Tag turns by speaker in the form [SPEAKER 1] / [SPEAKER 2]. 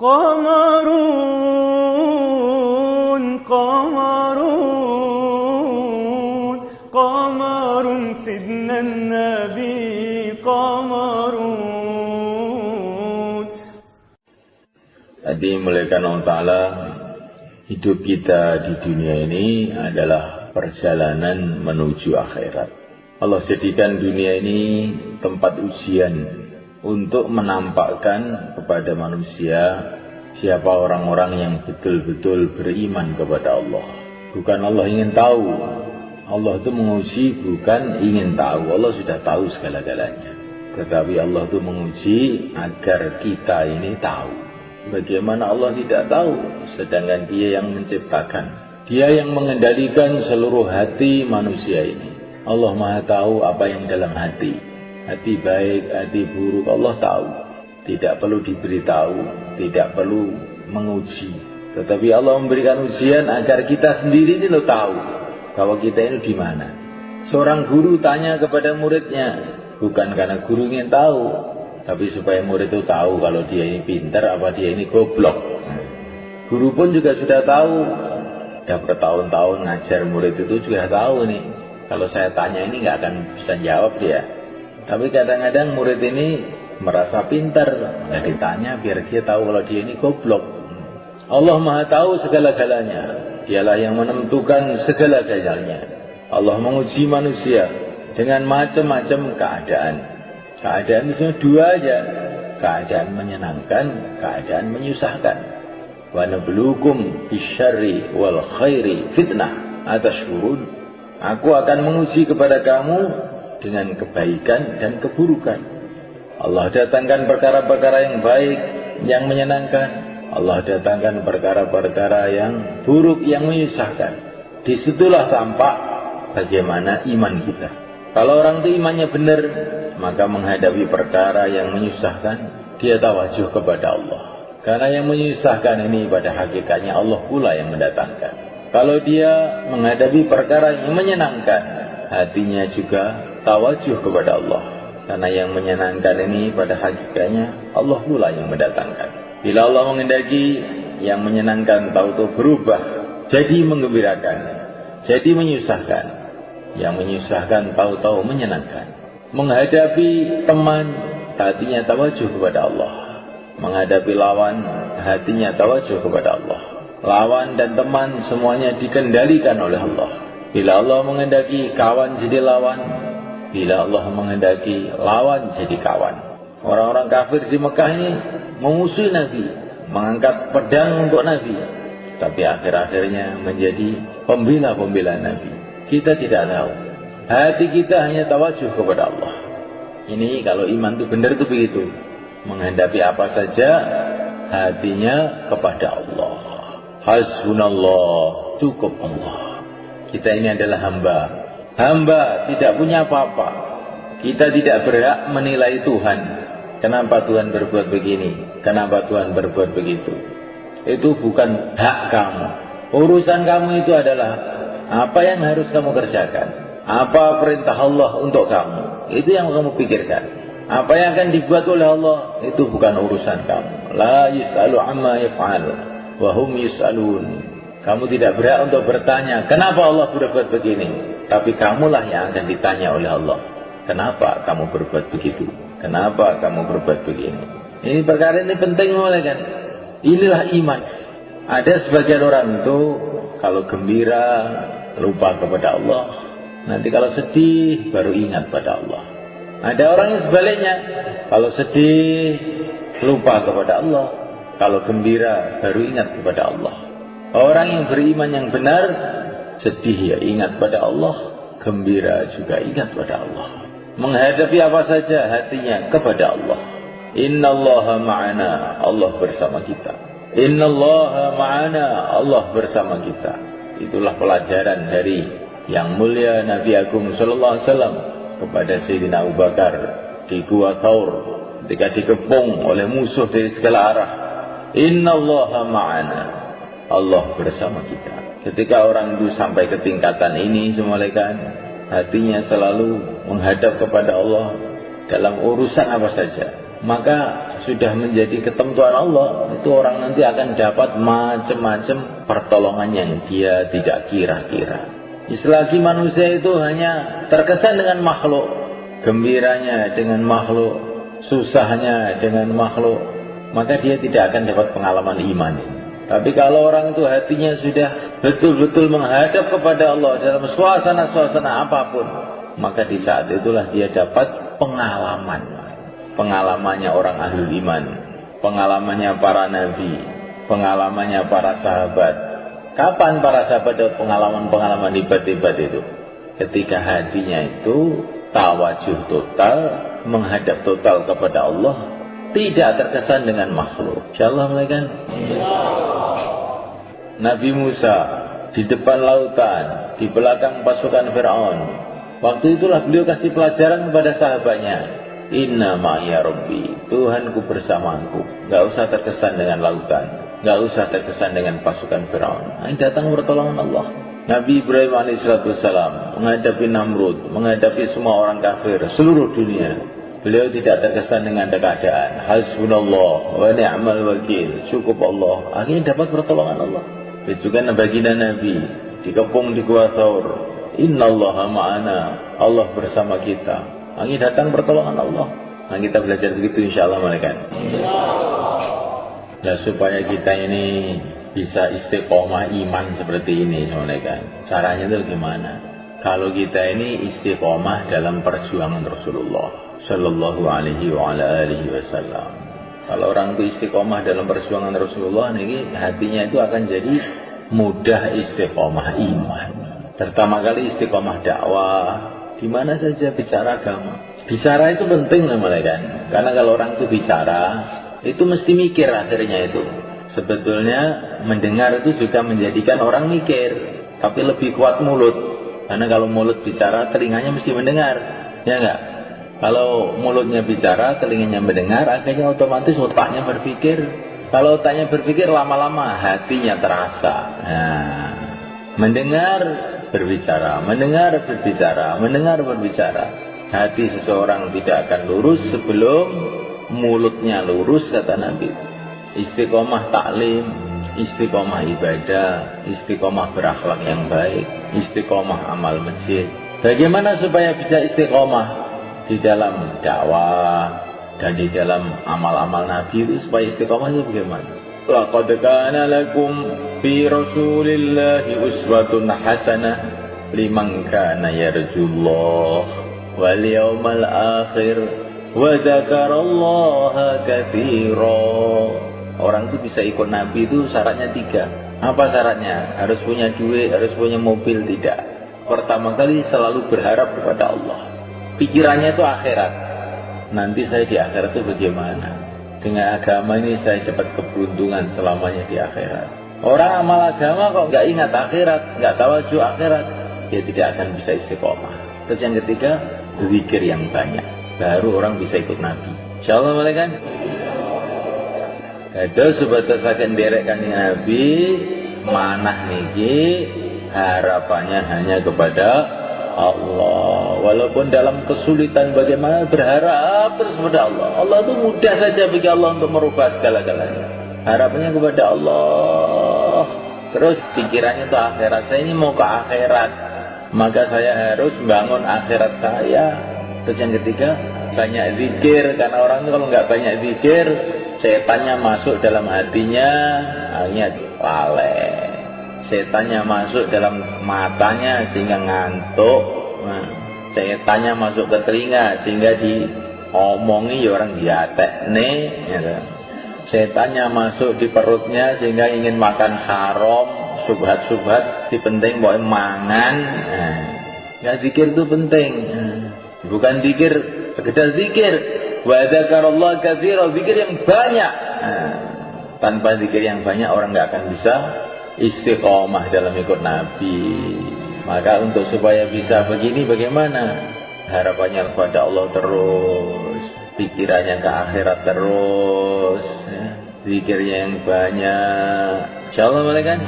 [SPEAKER 1] قمرون قمرون قمر سيدنا النبي قمرون.
[SPEAKER 2] Tadi muliakan Allah Ta'ala, hidup kita di dunia ini adalah perjalanan menuju akhirat. Allah jadikan dunia ini tempat ujian untuk menampakkan kepada manusia siapa orang-orang yang betul-betul beriman kepada Allah. Bukan Allah ingin tahu, Allah itu menguji bukan ingin tahu. Allah sudah tahu segala-galanya, tetapi Allah itu menguji agar kita ini tahu. Bagaimana Allah tidak tahu, sedangkan Dia yang menciptakan, Dia yang mengendalikan seluruh hati manusia ini. Allah Maha tahu apa yang dalam hati. Hati baik, hati buruk, Allah tahu. Tidak perlu diberitahu, tidak perlu menguji. Tetapi Allah memberikan ujian agar kita sendiri ini tahu bahwa kita ini di mana. Seorang guru tanya kepada muridnya, bukan karena guru ingin tahu, tapi supaya murid itu tahu kalau dia ini pintar apa dia ini goblok. Guru pun juga sudah tahu, sudah bertahun-tahun ngajar murid itu juga tahu nih, kalau saya tanya ini nggak akan bisa jawab dia. Tapi kadang-kadang murid ini merasa pintar, nggak ditanya biar dia tahu kalau dia ini goblok. Allah Maha tahu segala-galanya, Dialah yang menentukan segala-galanya. Allah menguji manusia dengan macam-macam keadaan. Keadaan itu dua aja, keadaan menyenangkan, keadaan menyusahkan. Wa nabluukum bisyarri wal khairi fitnah atashkurun. Aku akan menguji kepada kamu dengan kebaikan dan keburukan. Allah datangkan perkara-perkara yang baik, yang menyenangkan. Allah datangkan perkara-perkara yang buruk, yang menyusahkan. Disitulah tampak bagaimana iman kita. Kalau orang itu imannya benar, maka menghadapi perkara yang menyusahkan, dia tawajuh kepada Allah. Karena yang menyusahkan ini pada hakikatnya Allah pula yang mendatangkan. Kalau dia menghadapi perkara yang menyenangkan, hatinya juga tawajuh kepada Allah. Karena yang menyenangkan ini pada hakikatnya Allah pula yang mendatangkan. Bila Allah menghendaki, yang menyenangkan tahu-tahu berubah jadi menggembirakan, jadi menyusahkan. Yang menyusahkan tahu-tahu menyenangkan. Menghadapi teman, hatinya tawajuh kepada Allah. Menghadapi lawan, hatinya tawajuh kepada Allah. Lawan dan teman semuanya dikendalikan oleh Allah. Bila Allah menghendaki kawan jadi lawan, bila Allah menghendaki lawan jadi kawan. Orang-orang kafir di Mekah ini memusuhi Nabi, mengangkat pedang untuk Nabi, tapi akhir-akhirnya menjadi pembela-pembela Nabi. Kita tidak tahu. Hati kita hanya tawajuh kepada Allah. Ini kalau iman itu benar itu begitu. Menghadapi apa saja, hatinya kepada Allah. Hasbunallah, cukup Allah. Kita ini adalah hamba. Hamba tidak punya apa-apa. Kita tidak berhak menilai Tuhan. Kenapa Tuhan berbuat begini? Kenapa Tuhan berbuat begitu? Itu bukan hak kamu. Urusan kamu itu adalah apa yang harus kamu kerjakan. Apa perintah Allah untuk kamu. Itu yang kamu pikirkan. Apa yang akan dibuat oleh Allah, itu bukan urusan kamu. La yus'alu amma yaf'al wa hum yus'alun. Kamu tidak berhak untuk bertanya, kenapa Allah berbuat begini? Tapi kamulah yang akan ditanya oleh Allah. Kenapa kamu berbuat begitu? Kenapa kamu berbuat begini? Ini perkara ini penting mulai kan. Inilah iman. Ada sebagian orang itu kalau gembira lupa kepada Allah. Nanti kalau sedih baru ingat pada Allah. Ada orang yang sebaliknya. Kalau sedih lupa kepada Allah. Kalau gembira baru ingat kepada Allah. Orang yang beriman yang benar, sedih ya ingat pada Allah, gembira juga ingat pada Allah. Menghadapi apa saja hatinya kepada Allah. Innallaha ma'ana, Allah bersama kita. Innallaha ma'ana, Allah bersama kita. Itulah pelajaran dari yang mulia Nabi Agung sallallahu alaihi wasallam kepada Sayyidina Abu Bakar di Gua Thaur ketika dikepung oleh musuh dari segala arah. Innallaha ma'ana, Allah bersama kita. Ketika orang itu sampai ke tingkatan ini, semulaikan hatinya selalu menghadap kepada Allah dalam urusan apa saja, maka sudah menjadi ketentuan Allah, itu orang nanti akan dapat macam-macam pertolongan yang dia tidak kira-kira. Selagi manusia itu hanya terkesan dengan makhluk, gembiranya dengan makhluk, susahnya dengan makhluk, maka dia tidak akan dapat pengalaman iman. Tapi kalau orang itu hatinya sudah betul-betul menghadap kepada Allah dalam suasana-suasana apapun, maka di saat itulah dia dapat pengalaman. Pengalamannya orang ahlul iman, pengalamannya para nabi, pengalamannya para sahabat. Kapan para sahabat dapat pengalaman-pengalaman hebat-hebat itu? Ketika hatinya itu tawajuh total, menghadap total kepada Allah, tidak terkesan dengan makhluk. Insyaallah kan? Nabi Musa di depan lautan, di belakang pasukan Fir'aun. Waktu itulah beliau kasih pelajaran kepada sahabatnya. Inna ma'ya Rabbi, Tuhanku bersamaku. Gak usah terkesan dengan lautan, gak usah terkesan dengan pasukan Fir'aun. Ini datang pertolongan Allah. Nabi Ibrahim alaihissalam menghadapi Namrud, menghadapi semua orang kafir seluruh dunia. Beliau tidak terkesan dengan keadaan. Hasbunallah wa ni'mal wakil, cukup Allah. Akhirnya dapat pertolongan Allah. Itu juga baginda Nabi dikepung di Gua Thaur. Innallaha ma'ana, Allah bersama kita. Akhirnya datang pertolongan Allah. Nah, kita belajar begitu insyaallah malaikat. Ya, supaya kita ini bisa istiqomah iman seperti ini malaikat. Caranya itu gimana? Kalau kita ini istiqomah dalam perjuangan Rasulullah sallallahu alaihi wa ala alihi wasallam. Kalau orang itu istiqomah dalam perjuangan Rasulullah, ini hatinya itu akan jadi mudah istiqomah iman. Pertama kali istiqomah dakwah, di mana saja bicara agama. Bicara itu penting namanya. Karena kalau orang itu bicara, itu mesti mikir akhirnya itu. Sebetulnya mendengar itu juga menjadikan orang mikir, tapi lebih kuat mulut. Karena kalau mulut bicara, telinganya mesti mendengar, ya enggak? Kalau mulutnya bicara, telinganya mendengar, akhirnya otomatis otaknya berpikir. Kalau otaknya berpikir, lama-lama hatinya terasa. Nah, mendengar, berbicara, mendengar, berbicara, mendengar, berbicara. Hati seseorang tidak akan lurus sebelum mulutnya lurus, kata Nabi. Istiqomah taklim, istiqomah ibadah, istiqomah berakhlak yang baik, istiqomah amal masjid. Bagaimana supaya bisa istiqomah di dalam dakwah dan di dalam amal-amal Nabi itu, supaya istiqomahnya bagaimana? Laqad kana lakum fi Rasulillahi uswatun hasanah liman kana yarjullah wal yawmal akhir wa dzakarallaha katsira. Orang itu bisa ikut Nabi itu syaratnya 3. Apa syaratnya? Harus punya duit, harus punya mobil? Tidak. Pertama kali selalu berharap kepada Allah. Pikirannya itu akhirat. Nanti saya di akhirat itu bagaimana? Dengan agama ini saya dapat keberuntungan selamanya di akhirat. Orang amal agama kok nggak ingat akhirat, nggak tawajuh akhirat, dia tidak akan bisa istiqomah. Terus yang ketiga, zikir yang banyak. Baru orang bisa ikut Nabi. Insyaallah malaikat. Itu sebatas akan derekkan Nabi, manah niki harapannya hanya kepada Allah. Walaupun dalam kesulitan bagaimana, berharap terus kepada Allah. Allah itu mudah saja bagi Allah untuk merubah segala-galanya. Harapannya kepada Allah. Terus pikirannya itu akhirat. Saya ini mau ke akhirat, maka saya harus bangun akhirat saya. Terus yang ketiga, banyak zikir. Karena orang itu kalau nggak banyak zikir, setannya masuk dalam hatinya, akhirnya lalai. Setannya masuk dalam matanya sehingga ngantuk. Nah, setannya masuk ke telinga sehingga diomongi orang diatekne, gitu. Setannya masuk di perutnya sehingga ingin makan haram, subhat-subhat, si penting boleh mangan. Nah, ya zikir itu penting. Bukan zikir sekedar zikir. Wa dzakarallaha katsira, zikir yang banyak. Nah, tanpa zikir yang banyak orang nggak akan bisa istiqomah dalam ikut Nabi. Maka untuk supaya bisa begini bagaimana? Harapannya kepada Allah terus, pikirannya ke akhirat terus, ya. Zikirnya yang banyak. Insyaallah malaikat.